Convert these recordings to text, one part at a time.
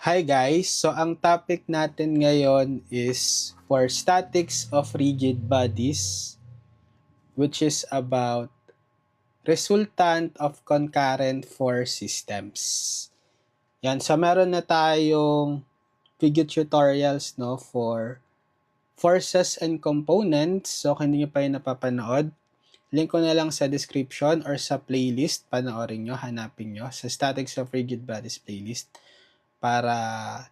Hi guys! So ang topic natin ngayon is for statics of rigid bodies, which is about resultant of concurrent force systems. Yan, so meron na tayong video tutorials for forces and components. So kung hindi nyo pa yung napapanood, link ko na lang sa description or sa playlist, panoorin nyo, hanapin nyo sa statics of rigid bodies playlist. Para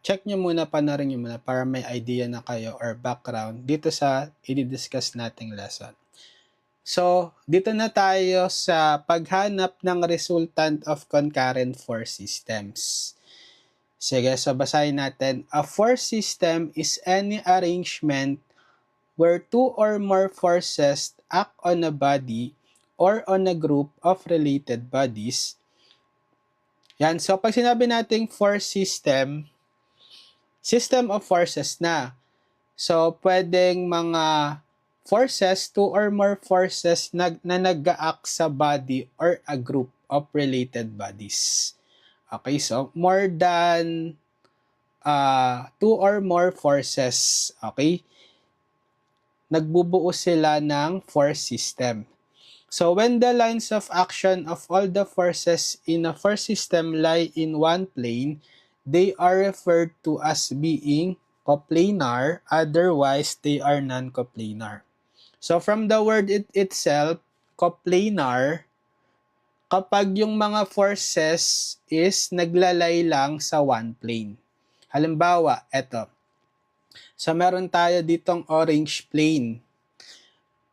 check nyo muna, panoorin nyo muna para may idea na kayo or background dito sa i-discuss nating lesson. So, dito na tayo sa paghanap ng resultant of concurrent force systems. Sige, so basahin natin. A force system is any arrangement where two or more forces act on a body or on a group of related bodies. Yan, so pag sinabi nating force system of forces na. So, pwedeng mga forces, two or more forces na nag-act sa body or a group of related bodies. Okay, so more than two or more forces, okay? Nagbubuo sila ng force system. So, when the lines of action of all the forces in a force system lie in one plane, they are referred to as being coplanar, otherwise they are non-coplanar. So, from the word itself, coplanar, kapag yung mga forces is naglalay lang sa one plane. Halimbawa, eto. So, meron tayo ditong orange plane.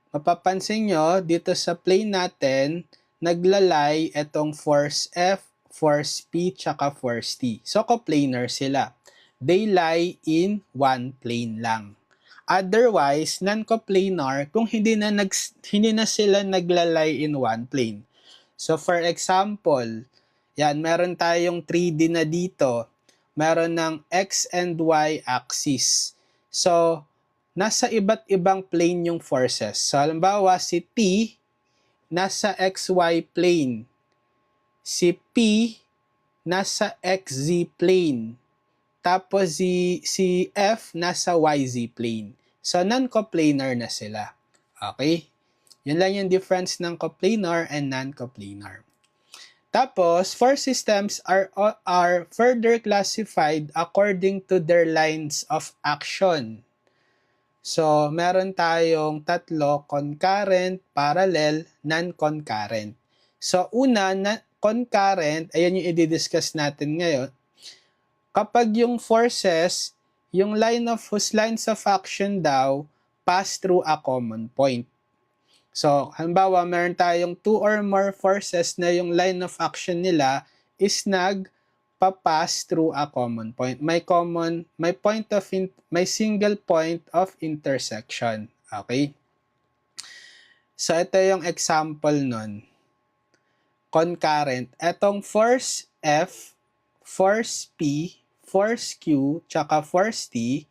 Mapapansin nyo, dito sa plane natin, naglalay itong force F, force P, tsaka force T. So, coplanar sila. They lie in one plane lang. Otherwise, non-coplanar kung hindi na sila naglalay in one plane. So, for example, yan, meron tayong 3D na dito. Meron ng X and Y axis. So, nasa iba't ibang plane yung forces. So, halimbawa, si T, nasa XY plane. Si P, nasa XZ plane. Tapos, si F, nasa YZ plane. So, non-coplanar na sila. Okay? Yun lang yung difference ng coplanar and non-coplanar. Tapos, force systems are further classified according to their lines of action. So, meron tayong tatlo, concurrent, parallel, non-concurrent. So, una, concurrent, ayan yung i-discuss natin ngayon. Kapag yung forces, yung whose lines of action daw, pass through a common point. So, halimbawa, meron tayong two or more forces na yung line of action nila is pass through a common point. May single point of intersection. Okay? So, ito yung example nun. Concurrent. Etong force F, force P, force Q, tsaka force T,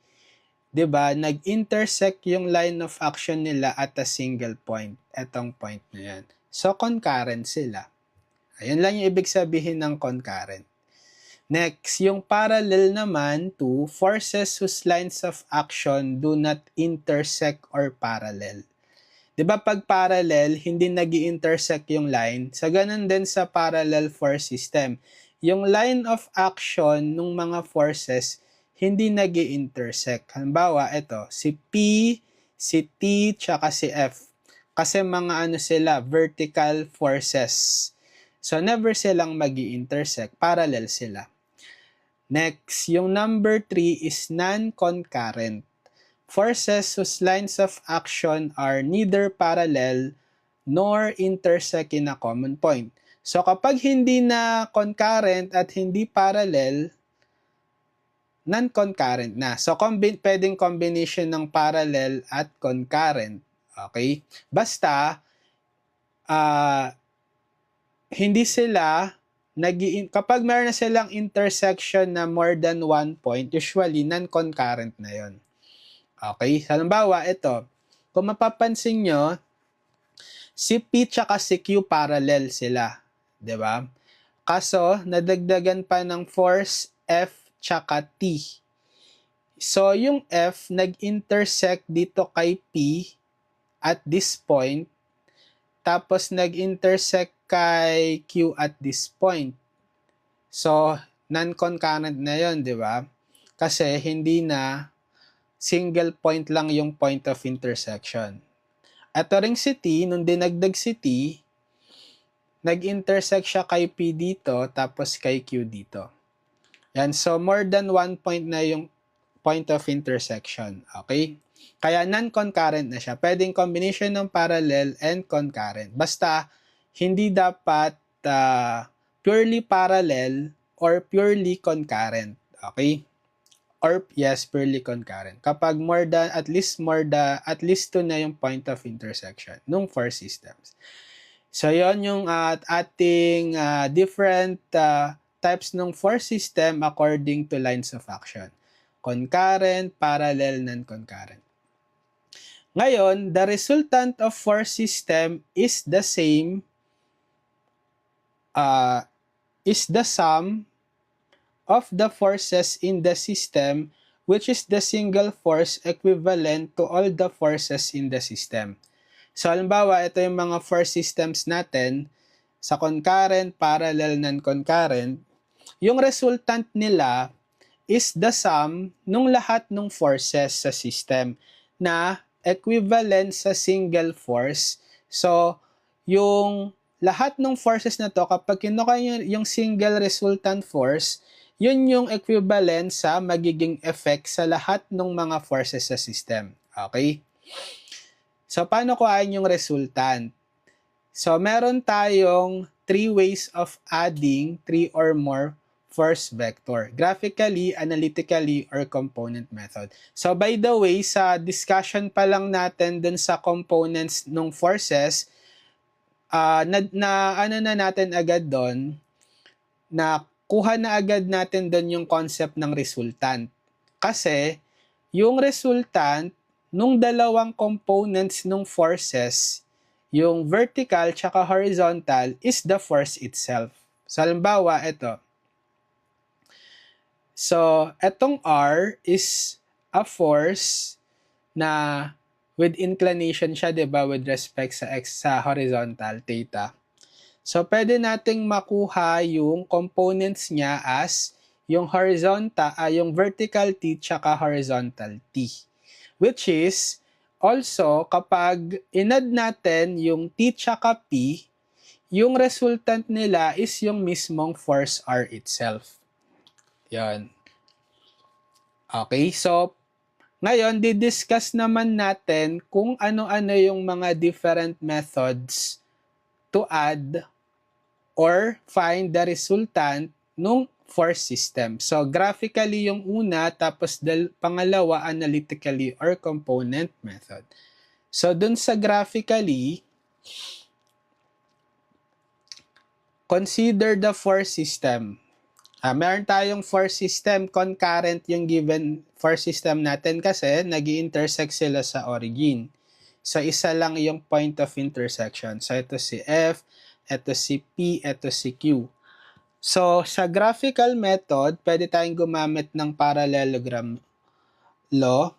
'di ba? Nag-intersect yung line of action nila at a single point. Etong point na yan. So, concurrent sila. Ayun lang yung ibig sabihin ng concurrent. Next, yung parallel naman to forces whose lines of action do not intersect or parallel. 'Di ba pag parallel, hindi nag-intersect yung line? Sa ganun din sa parallel force system. Yung line of action ng mga forces, hindi nag-intersect. Halimbawa, ito, si P, si T, tsaka si F. Kasi mga sila, vertical forces. So, never silang mag-intersect. Parallel sila. Next, yung number 3 is non-concurrent. Forces whose lines of action are neither parallel nor intersect in a common point. So, kapag hindi na concurrent at hindi parallel, non-concurrent na. So, pwedeng combination ng parallel at concurrent. Okay? Basta, hindi sila kapag meron na silang intersection na more than one point, usually non-concurrent na yon. Okay? Halimbawa, ito. Kung mapapansin nyo, si P tsaka si Q parallel sila. 'Di ba? Kaso, nadagdagan pa ng force F tsaka T. So, yung F nag-intersect dito kay P at this point, tapos nag-intersect kay Q at this point. So, non-concurrent na yon, di ba? Kasi hindi na single point lang yung point of intersection. Ito ring si T, nung dinagdag si T, nag-intersect siya kay P dito, tapos kay Q dito. Yan, so more than one point na yung point of intersection. Okay? Kaya non-concurrent na siya. Pwedeng combination ng parallel and concurrent. Basta, hindi dapat purely parallel or purely concurrent. Okay? Or yes, purely concurrent. Kapag at least two na yung point of intersection nung four systems. So, yon yung ating different types ng four system according to lines of action. Concurrent, parallel, non-concurrent. Ngayon, the resultant of four system is the same, is the sum of the forces in the system, which is the single force equivalent to all the forces in the system. So, halimbawa, ito yung mga four systems natin sa concurrent, parallel, non-concurrent. Yung resultant nila is the sum nung lahat ng forces sa system na equivalent sa single force. So, yung lahat ng forces na to, kapag kinuha yung single resultant force, yun yung equivalent sa magiging effect sa lahat ng mga forces sa system. Okay? So, paano kuhain yung resultant? So, meron tayong three ways of adding three or more force vector. Graphically, analytically, or component method. So, by the way, sa discussion pa lang natin dun sa components ng forces, natin agad doon, na kuha na agad natin doon yung concept ng resultant. Kasi, yung resultant nung dalawang components ng forces, yung vertical tsaka horizontal, is the force itself. So, halimbawa, ito. So, etong R is a force na with inclination siya, diba, with respect sa horizontal, theta. So, pwede nating makuha yung components niya as yung yung vertical T tsaka horizontal T. Which is, also, kapag inad natin yung T tsaka P, yung resultant nila is yung mismong force R itself. Yan. Okay, so, ngayon, didiscuss naman natin kung ano-ano yung mga different methods to add or find the resultant nung force system. So, graphically yung una, tapos pangalawa, analytically or component method. So, dun sa graphically, consider the force system. Meron tayong force system, concurrent yung given force system natin kasi nag-i-intersect sila sa origin. So, isa lang yung point of intersection. So, ito si F, ito si P, ito si Q. So, sa graphical method, pwede tayong gumamit ng parallelogram law.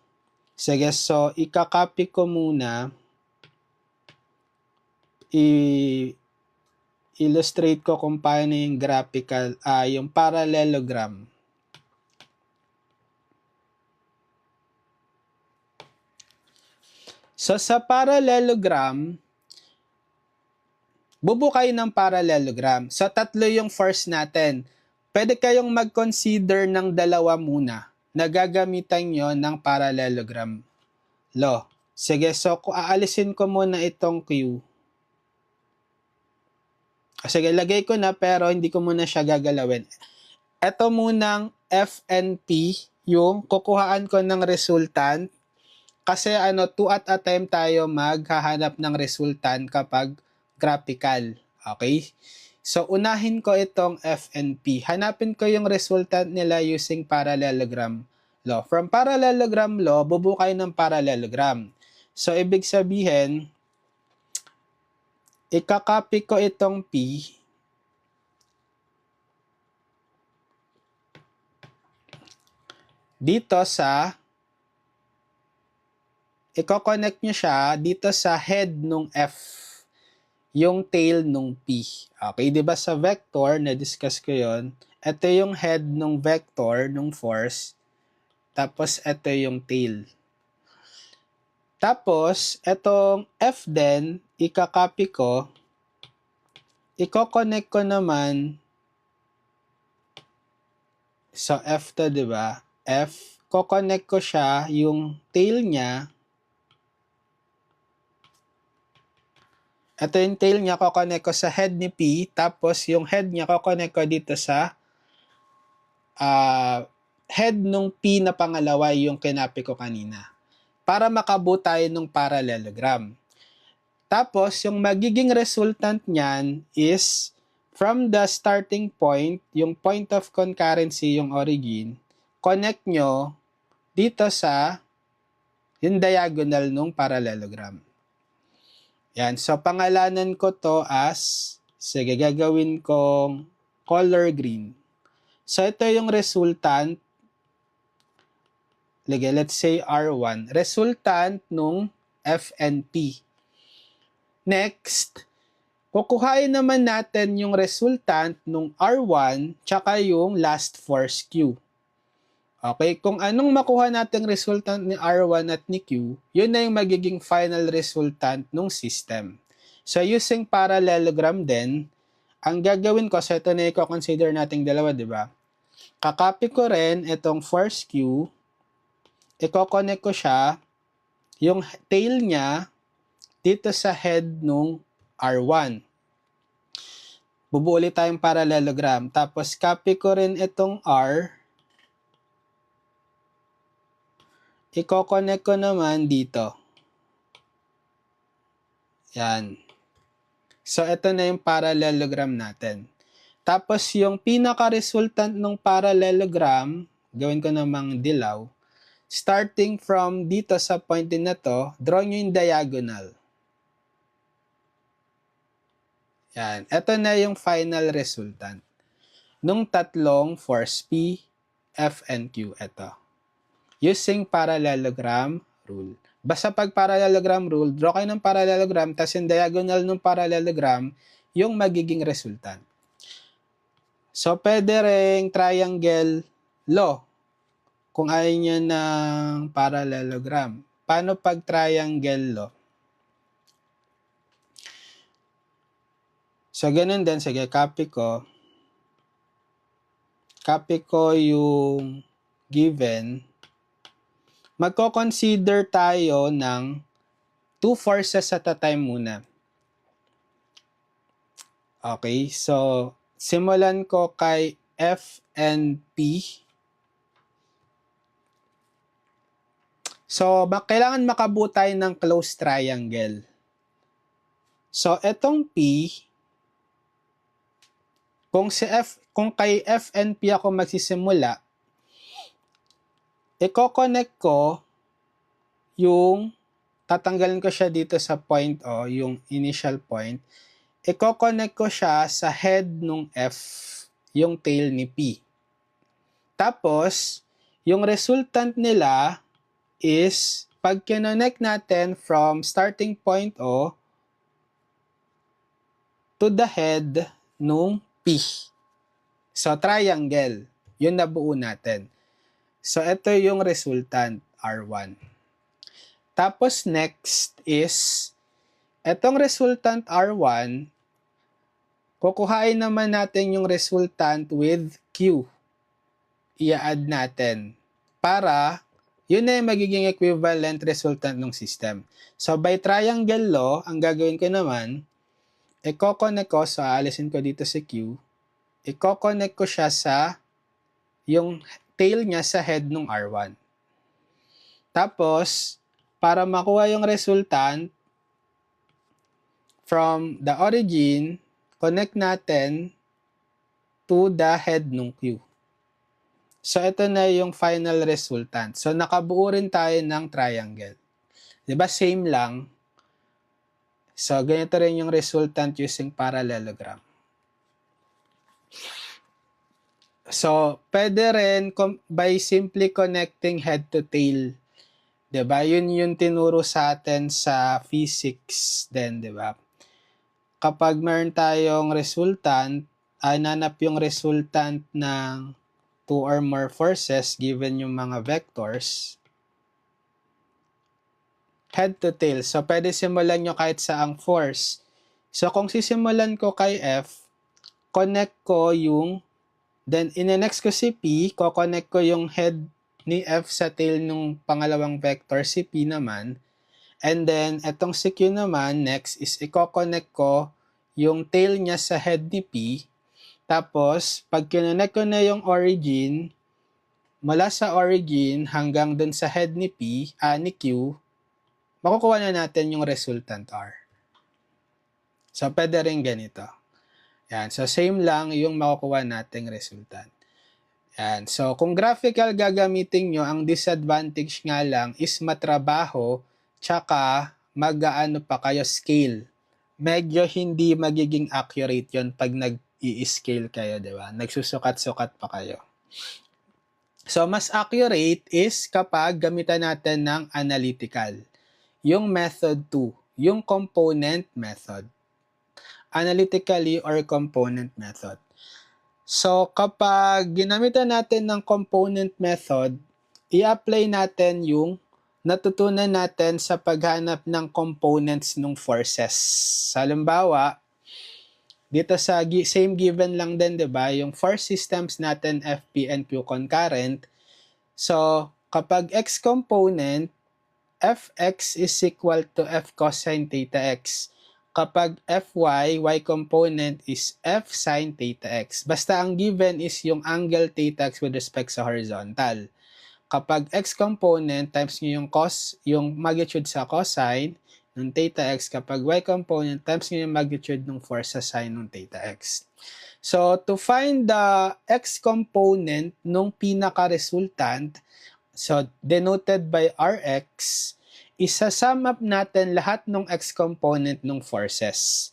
Sige, so, ikakopy ko muna. I-illustrate ko kung paano yung graphical, yung parallelogram. So, sa parallelogram, bubukay ng parallelogram. So, tatlo yung force natin. Pwede kayong mag-consider ng dalawa muna na gagamitan nyo ng parallelogram law. Sige, so aalisin ko muna itong Q. Sige, lagay ko na pero hindi ko muna siya gagalawin. Ito munang F and P, yung kukuhaan ko ng resultant. Kasi two at a time tayo maghahanap ng resultant kapag graphical. Okay? So, unahin ko itong F and P. Hanapin ko yung resultant nila using parallelogram law. From parallelogram law, bubukay ng parallelogram. So, ibig sabihin, ikakopy ko itong P. dito sa, i-connect nyo siya dito sa head nung F, yung tail nung P. Okay, di ba sa vector, na-discuss ko yon. Ito yung head nung vector, nung force, tapos ito yung tail. Tapos, itong F din, ika-copy ko, i-connect ko naman, so F to, di ba? F, ko-connect ko siya, yung tail niya, ito yung tail niya, ko-connect ko sa head ni P, tapos yung head niya, ko-connect ko dito sa head nung P na pangalawa, yung kinapi ko kanina, para makabuo tayo ng parallelogram. Tapos, yung magiging resultant niyan is, from the starting point, yung point of concurrency, yung origin, connect nyo dito sa yung diagonal nung parallelogram. Yan. So, pangalanan ko to as, sige, gagawin kong color green. So, ito yung resultant. Lagay, let's say R1. Resultant nung F and P. Next, kukuhain naman natin yung resultant nung R1 tsaka yung last force Q. Okay, kung anong makuha natin resultant ni R1 at ni Q, yun na yung magiging final resultant nung system. So using parallelogram din, ang gagawin ko, so ito na i-consider nating dalawa, di ba? Kakopy ko rin itong force Q, i-connect ko siya, yung tail niya, dito sa head nung R1. Bubuo ulit tayong parallelogram. Tapos, copy ko rin itong R. I-connect ko naman dito. Yan. So, ito na yung parallelogram natin. Tapos, yung pinaka-resultant ng parallelogram, gawin ko namang dilaw. Starting from dito sa point din na to, draw nyo yung diagonal. Yan. Ito na yung final resultant nung tatlong force P, F, and Q. Ito. Using parallelogram rule. Basta pag parallelogram rule, draw kayo ng parallelogram, tapos yung diagonal ng parallelogram, yung magiging resultant. So, pwede ring triangle law kung ayaw nyo ng parallelogram. Paano pag triangle law? So, ganun din. Sige, copy ko. Copy ko yung given. Magko-consider tayo ng two forces at a time muna. Okay, so simulan ko kay F and P. So, kailangan makabuo tayo ng close triangle. So, etong P, kung kay F and P ako magsisimula, i-connect ko yung, tatanggalin ko siya dito sa point O, yung initial point. I-connect ko siya sa head nung F, yung tail ni P. Tapos, yung resultant nila is, pag kinonect natin from starting point O to the head nung P. So, triangle. Yun nabuo natin. So, ito yung resultant, R1. Tapos, next is, etong resultant R1, kukuhain naman natin yung resultant with Q. I-add natin. Para, yun na yung magiging equivalent resultant ng system. So, by triangle law, ang gagawin ko naman, i-connect ko, so aalisin ko dito si Q, i-connect ko siya sa yung tail niya sa head ng R1. Tapos, para makuha yung resultant from the origin, connect natin to the head ng Q. So, ito na yung final resultant. So, nakabuo rin tayo ng triangle. Diba? Same lang. So, ganito rin yung resultant using parallelogram. So, pwede rin by simply connecting head to tail. 'Di ba? Yun yung tinuro sa atin sa physics din, 'di ba? Kapag meron tayong resultant, nanap yung resultant ng two or more forces given yung mga vectors, head to tail. So, pwede simulan nyo kahit saang force. So, kung sisimulan ko kay F, connect ko yung, then in-next ko si P, ko-connect ko yung head ni F sa tail nung pangalawang vector, si P naman. And then, etong si Q naman, next is i-connect ko yung tail niya sa head ni P. Tapos, pag kinonect ko na yung origin, mula sa origin hanggang dun sa head ni P, ni Q, makukuha na natin yung resultant R. So, pwede rin ganito. Yan. So, same lang yung makukuha nating resultant. Yan. So, kung graphical gagamitin nyo, ang disadvantage nga lang is matrabaho, tsaka mag-aano pa kayo scale. Medyo hindi magiging accurate yon pag nag-i-scale kayo, di ba? Nagsusukat-sukat pa kayo. So, mas accurate is kapag gamitan natin ng analytical. Yung method 2, yung component method. Analytically or component method. So, kapag ginamitan natin ng component method, i-apply natin yung natutunan natin sa paghanap ng components ng forces. Halimbawa, dito sa same given lang din, 'di ba? Yung force systems natin FP and Q concurrent. So, kapag x component, Fx is equal to F cosine theta x. Kapag Fy, y component is F sin theta x. Basta ang given is yung angle theta x with respect sa horizontal. Kapag x component times nyo yung magnitude sa cosine ng theta x, kapag y component times nyo yung magnitude ng force sa sine ng theta x. So, to find the x component nung pinaka-resultant, so denoted by Rx, isa-sum up natin lahat ng x component ng forces.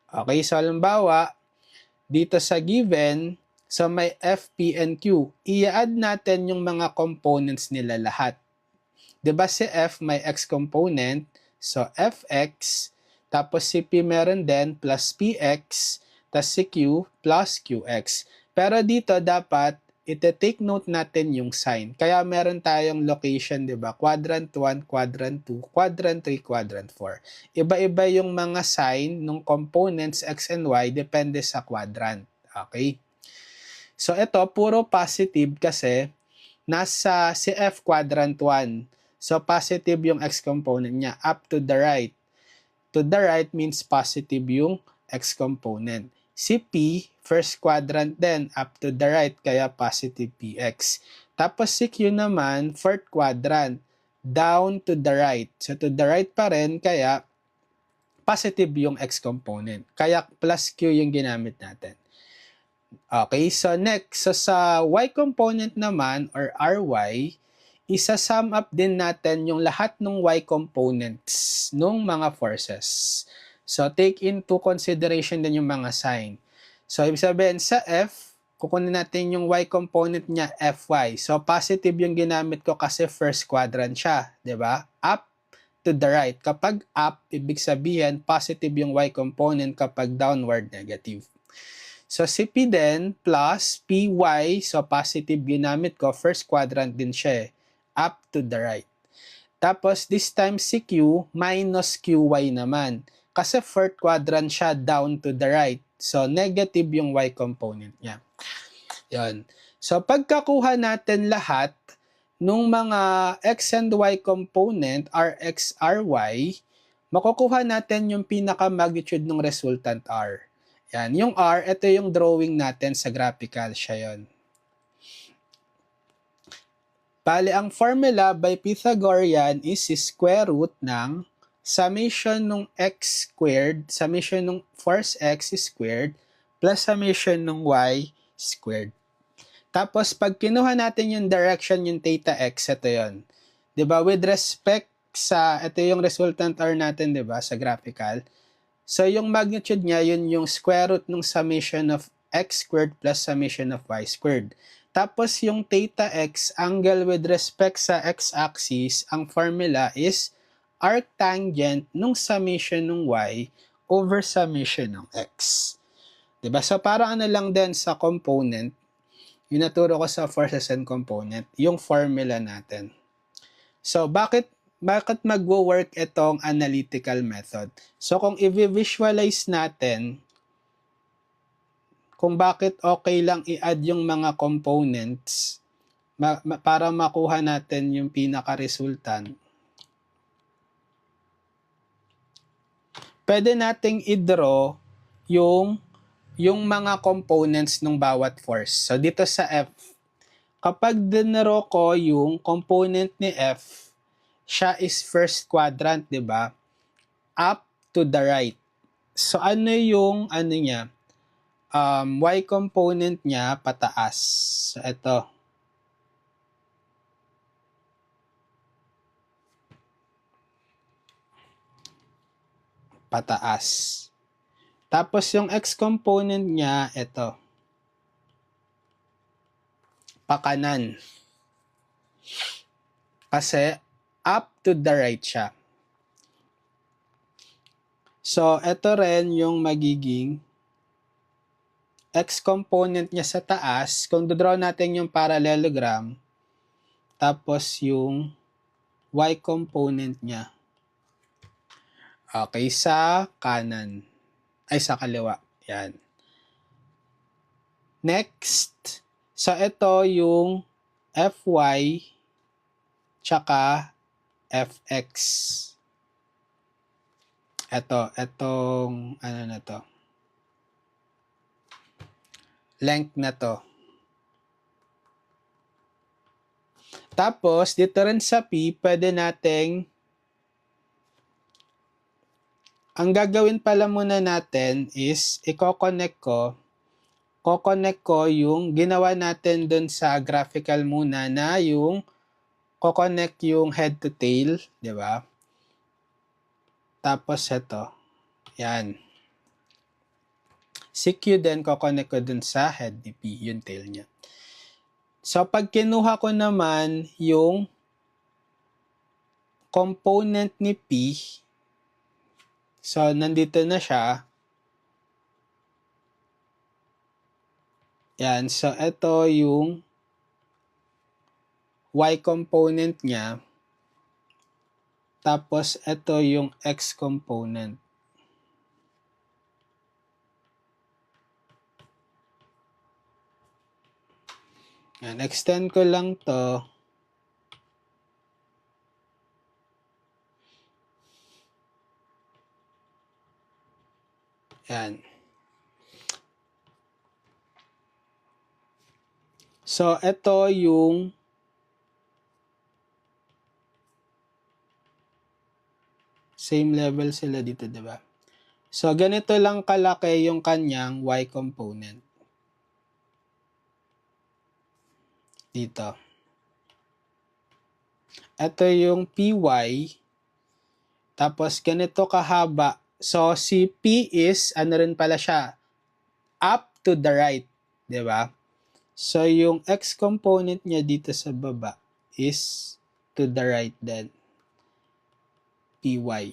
Okay, so halimbawa, dito sa given, so may F, P, and Q. I-add natin yung mga components nila lahat. Diba si F may x component, so Fx, tapos si P meron din plus Px, tapos si Q plus Qx. Pero dito dapat ite-take note natin yung sign. Kaya meron tayong location, 'di ba? Quadrant 1, quadrant 2, quadrant 3, quadrant 4. Iba-iba yung mga sign ng components x and y depende sa quadrant. Okay? So ito puro positive kasi nasa si F quadrant 1. So positive yung x component niya up to the right. To the right means positive yung x component. Si P, first quadrant din, up to the right, kaya positive Px. Tapos si Q naman, fourth quadrant, down to the right. So to the right pa rin, kaya positive yung x component. Kaya plus Q yung ginamit natin. Okay, so next, so sa y component naman, or Ry, isa-sum up din natin yung lahat ng y components ng mga forces. So, take into consideration din yung mga sign. So, ibig sabihin, sa F, kukunin natin yung y component niya, Fy. So, positive yung ginamit ko kasi first quadrant siya. 'Di ba? Up to the right. Kapag up, ibig sabihin, positive yung y component. Kapag downward, negative. So, si P din, plus Py, so positive ginamit ko, first quadrant din siya up to the right. Tapos, this time si Q, minus Qy naman. Kasi fourth quadrant siya down to the right. So, negative yung y component niya. Yan. So, pagkakuha natin lahat nung mga x and y component, Rx, Ry, makukuha natin yung pinaka-magnitude ng resultant R. Yan. Yung R, ito yung drawing natin sa graphical siya yon. Bale, ang formula by Pythagorean is square root ng summation ng x squared, summation ng force x squared, plus summation ng y squared. Tapos, pag kinuha natin yung direction, yung theta x, ito yun. Diba? With respect sa, ito yung resultant R natin, diba? Sa graphical. So, yung magnitude niya, yun yung square root ng summation of x squared plus summation of y squared. Tapos yung theta x, angle with respect sa x-axis, ang formula is arctangent nung summation ng y over summation ng x. Diba? So, parang ano lang din sa component, yung naturo ko sa forces and component, yung formula natin. So, bakit magwo-work itong analytical method? So, kung i-visualize natin kung bakit okay lang i-add yung mga components para makuha natin yung pinaka-resultant, pwede nating i-draw yung mga components ng bawat force. So, dito sa F, kapag dinaro ko yung component ni F, siya is first quadrant, di ba? Up to the right. So, ano yung, niya? Y component niya, pataas. So, ito. Pataas. Tapos, yung X component niya, ito. Pakanan. Kasi, up to the right siya. So, ito rin yung magiging X component niya sa taas. Kung dodraw natin yung parallelogram, tapos yung Y component niya. Okay, sa kanan. Ay, sa kaliwa. Yan. Next, so ito yung Fy tsaka Fx. Etong ano na to? Length na to. Tapos, dito rin sa P, pwede nating ang gagawin pala muna natin is i-coconnect ko yung ginawa natin dun sa graphical muna na yung coconnect yung head to tail, di ba? Tapos ito, yan. Si Q din coconnect ko dun sa head ni P, yung tail niya. So, pag kinuha ko naman yung component ni P, so, nandito na siya. Yan. So, ito yung Y component niya. Tapos, ito yung X component. Yan. Extend ko lang to. Yan. So, ito yung same level sila dito, di ba? So, ganito lang kalaki yung kanyang Y component. Dito. Ito yung PY. Tapos, ganito kahaba. So, si P is, ano rin pala siya, up to the right. Di ba? So, yung X component niya dito sa baba is to the right then. PY.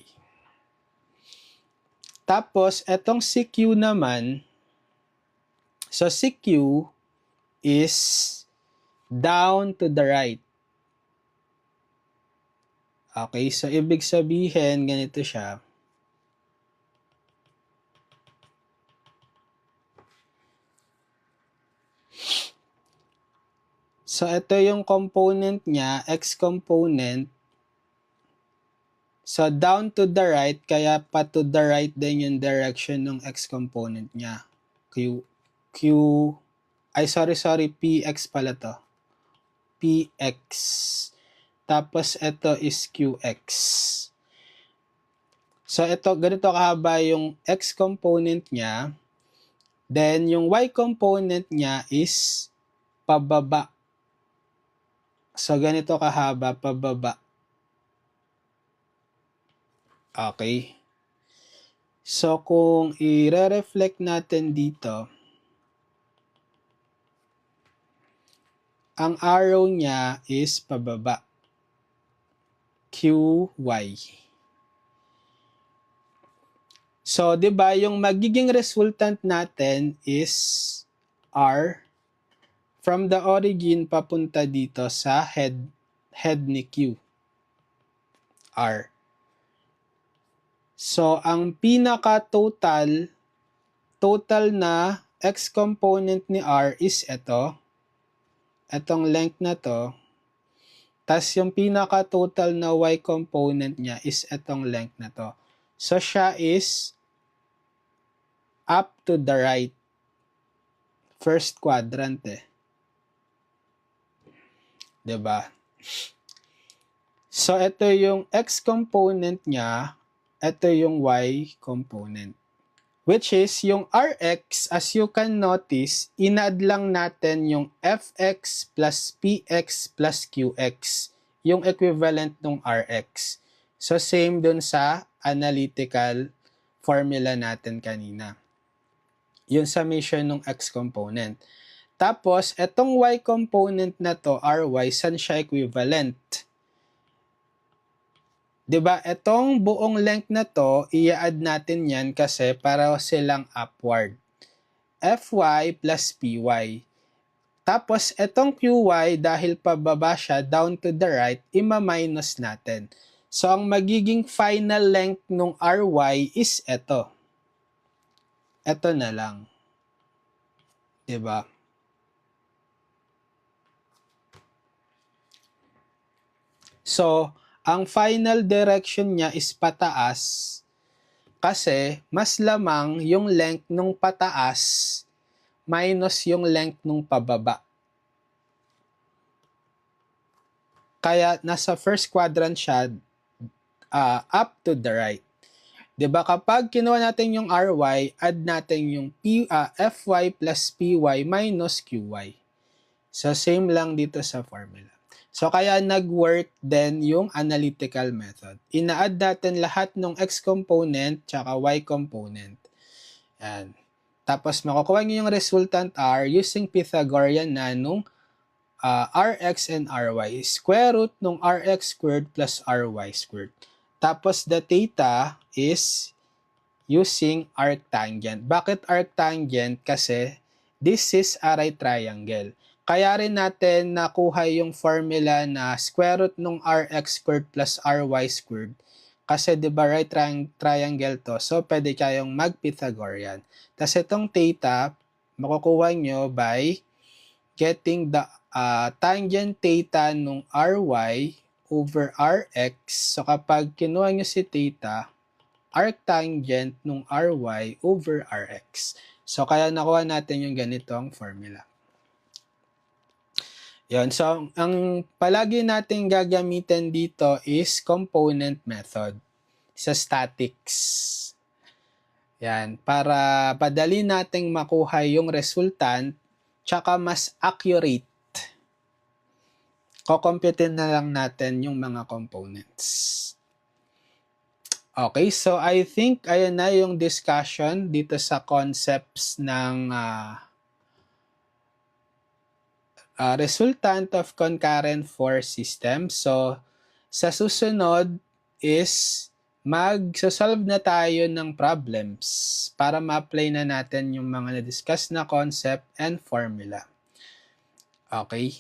Tapos, etong si Q naman, so si Q is down to the right. Okay, so ibig sabihin, ganito siya. So, ito yung component niya, X component. So, down to the right, kaya pa to the right din yung direction ng X component niya. PX pala to. PX. Tapos, ito is QX. So, ito, ganito kahaba yung X component niya. Then, yung Y component niya is pababa. So, ganito kahaba, pababa. Okay. So, kung i-reflect natin dito, ang arrow niya is pababa. QY. So, 'di ba, yung magiging resultant natin is R from the origin papunta dito sa head ni Q. R. So, ang pinaka-total na X component ni R is ito. Itong length na to. Tas yung pinaka-total na Y component niya is itong length na to. So, siya is up to the right. First quadrant eh. 'Di ba? So, ito yung X component niya. Ito yung Y component. Which is, yung Rx, as you can notice, in-add lang natin yung Fx plus Px plus Qx. Yung equivalent ng Rx. So, same dun sa analytical formula natin kanina. Yung summation ng X component. Tapos, etong Y component na to, Ry, saan siya equivalent? 'Di ba? Etong buong length na to, i-add natin yan kasi para silang upward. Fy plus Py. Tapos, etong Qy, dahil pababa siya, down to the right, ima-minus natin. So, ang magiging final length ng Ry is ito. Ito na lang. 'Di ba? So, ang final direction niya is pataas kasi mas lamang yung length nung pataas minus yung length nung pababa. Kaya nasa first quadrant siya up to the right. 'Di ba, kapag kinuha natin yung Ry, add natin yung Fy plus Py minus Qy. So, same lang dito sa formula. So, kaya nag-work din yung analytical method. Ina-add natin lahat ng X component tsaka Y component. Yan. Tapos, makukuha nyo yung resultant R using Pythagorean na nung Rx and Ry. Square root nung Rx squared plus Ry squared. Tapos, the theta is using arctangent. Bakit arctangent? Kasi this is a right triangle. Kaya rin natin nakuha yung formula na square root nung Rx squared plus Ry squared. Kasi di ba right triangle to, so pwede kayong mag-Pythagorean. Tapos itong theta, makukuha nyo by getting the tangent theta nung Ry over Rx. So kapag kinuha nyo si theta, arctangent nung Ry over Rx. So kaya nakuha natin yung ganitong formula. Yan. So, ang palagi natin gagamitin dito is component method sa statics. Yan. Para padali nating makuha yung resultant tsaka mas accurate. Kukumputin na lang natin yung mga components. Okay, so I think ayan na yung discussion dito sa concepts ng resultant of concurrent force system. So, sa susunod is mag-solve na tayo ng problems para ma-apply na natin yung mga na-discuss na concept and formula. Okay?